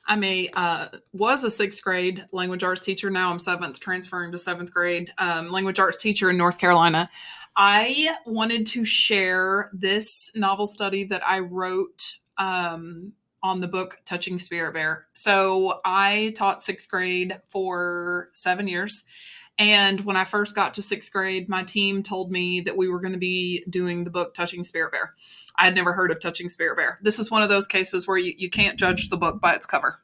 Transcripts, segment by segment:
Was a sixth grade language arts teacher. Now I'm seventh, transferring to seventh grade language arts teacher in North Carolina. I wanted to share this novel study that I wrote on the book Touching Spirit Bear. So I taught sixth grade for 7 years. And when I first got to sixth grade, my team told me that we were going to be doing the book Touching Spirit Bear. I had never heard of Touching Spirit Bear. This is one of those cases where you can't judge the book by its cover.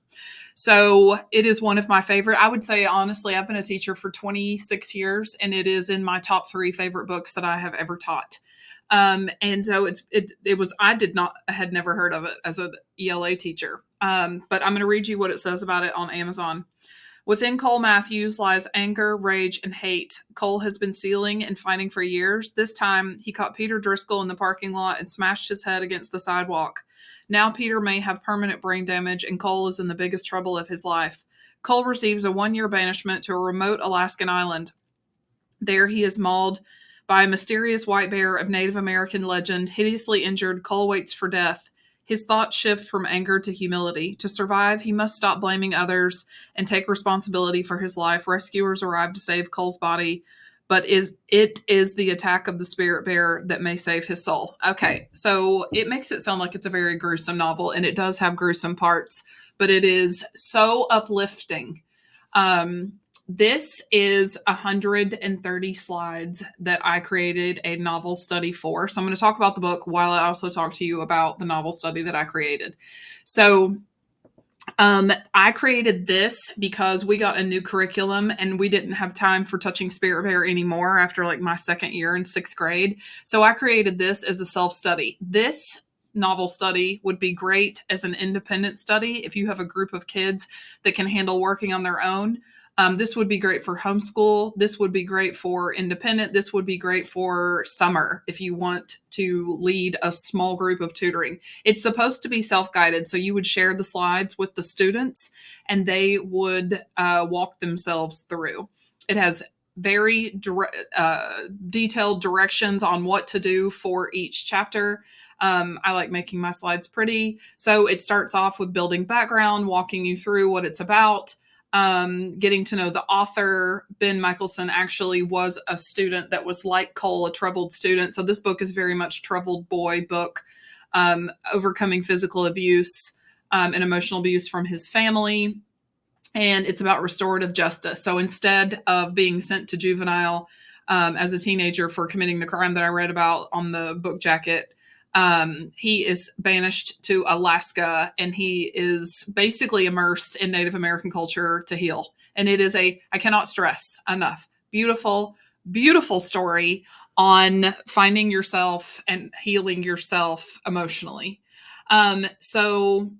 So it is one of my favorite. I would say, honestly, I've been a teacher for 26 years, and it is in my top three favorite books that I have ever taught. And so I had never heard of it as an ELA teacher. But I'm going to read you what it says about it on Amazon. Within Cole Matthews lies anger, rage, and hate. Cole has been stealing and fighting for years. This time, he caught Peter Driscoll in the parking lot and smashed his head against the sidewalk. Now Peter may have permanent brain damage, and Cole is in the biggest trouble of his life. Cole receives a 1-year banishment to a remote Alaskan island. There he is mauled by a mysterious white bear of Native American legend. Hideously injured, Cole waits for death. His thoughts shift from anger to humility. To survive, he must stop blaming others and take responsibility for his life. Rescuers arrive to save Cole's body, but it is the attack of the spirit bear that may save his soul. Okay, so it makes it sound like it's a very gruesome novel, and it does have gruesome parts, but it is so uplifting. This is 130 slides that I created a novel study for. So I'm going to talk about the book while I also talk to you about the novel study that I created. So I created this because we got a new curriculum and we didn't have time for Touching Spirit Bear anymore after like my second year in sixth grade. So I created this as a self-study. This novel study would be great as an independent study if you have a group of kids that can handle working on their own. This would be great for homeschool. This would be great for independent. This would be great for summer if you want to lead a small group of tutoring. It's supposed to be self-guided, so you would share the slides with the students and they would walk themselves through. It has very detailed directions on what to do for each chapter. I like making my slides pretty. So it starts off with building background, walking you through what it's about. Getting to know the author. Ben Michelson actually was a student that was like Cole, a troubled student. So this book is very much troubled boy book, overcoming physical abuse and emotional abuse from his family. And it's about restorative justice. So instead of being sent to juvenile as a teenager for committing the crime that I read about on the book jacket, he is banished to Alaska and he is basically immersed in Native American culture to heal. And it is I cannot stress enough, beautiful, beautiful story on finding yourself and healing yourself emotionally. So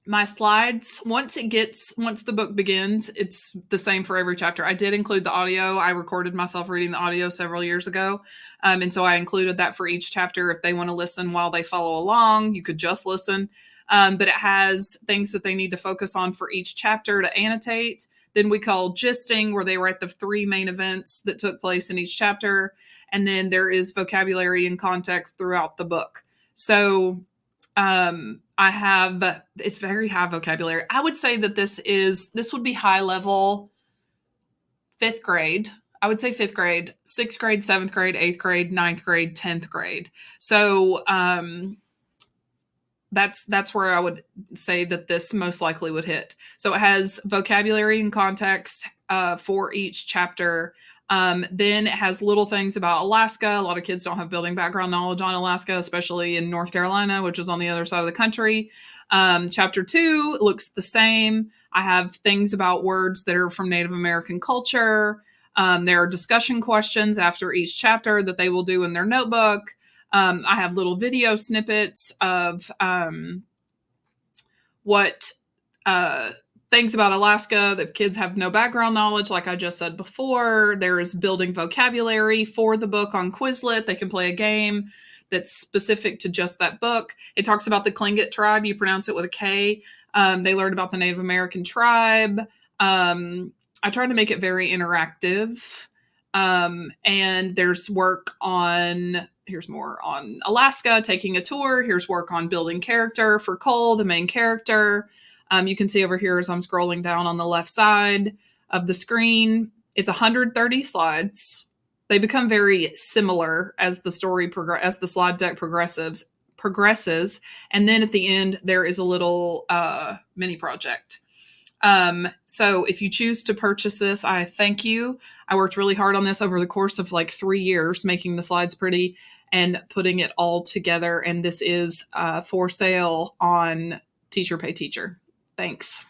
my slides, once the book begins, it's the same for every chapter. I did include the audio. I recorded myself reading the audio several years ago. And so I included that for each chapter. If they want to listen while they follow along, you could just listen. But it has things that they need to focus on for each chapter to annotate. Then we call gisting, where they write the 3 main events that took place in each chapter. And then there is vocabulary and context throughout the book. So it's very high vocabulary. I would say that this would be high level 5th grade. I would say 5th grade, 6th grade, 7th grade, 8th grade, 9th grade, 10th grade. So, that's where I would say that this most likely would hit. So it has vocabulary and context for each chapter. Then it has little things about Alaska. A lot of kids don't have building background knowledge on Alaska, especially in North Carolina, which is on the other side of the country. Chapter 2 looks the same. I have things about words that are from Native American culture. There are discussion questions after each chapter that they will do in their notebook. I have little video snippets of what things about Alaska that kids have no background knowledge, like I just said before. There is building vocabulary for the book on Quizlet. They can play a game that's specific to just that book. It talks about the Tlingit tribe. You pronounce it with a K. They learned about the Native American tribe. I tried to make it very interactive. And there's work on, here's more on Alaska, taking a tour. Here's work on building character for Cole, the main character. You can see over here as I'm scrolling down on the left side of the screen, it's 130 slides. They become very similar as the as the slide deck progresses, and then at the end there is a little mini project. So if you choose to purchase this, I thank you. I worked really hard on this over the course of like 3 years, making the slides pretty and putting it all together. And this is for sale on Teacher Pay Teacher. Thanks.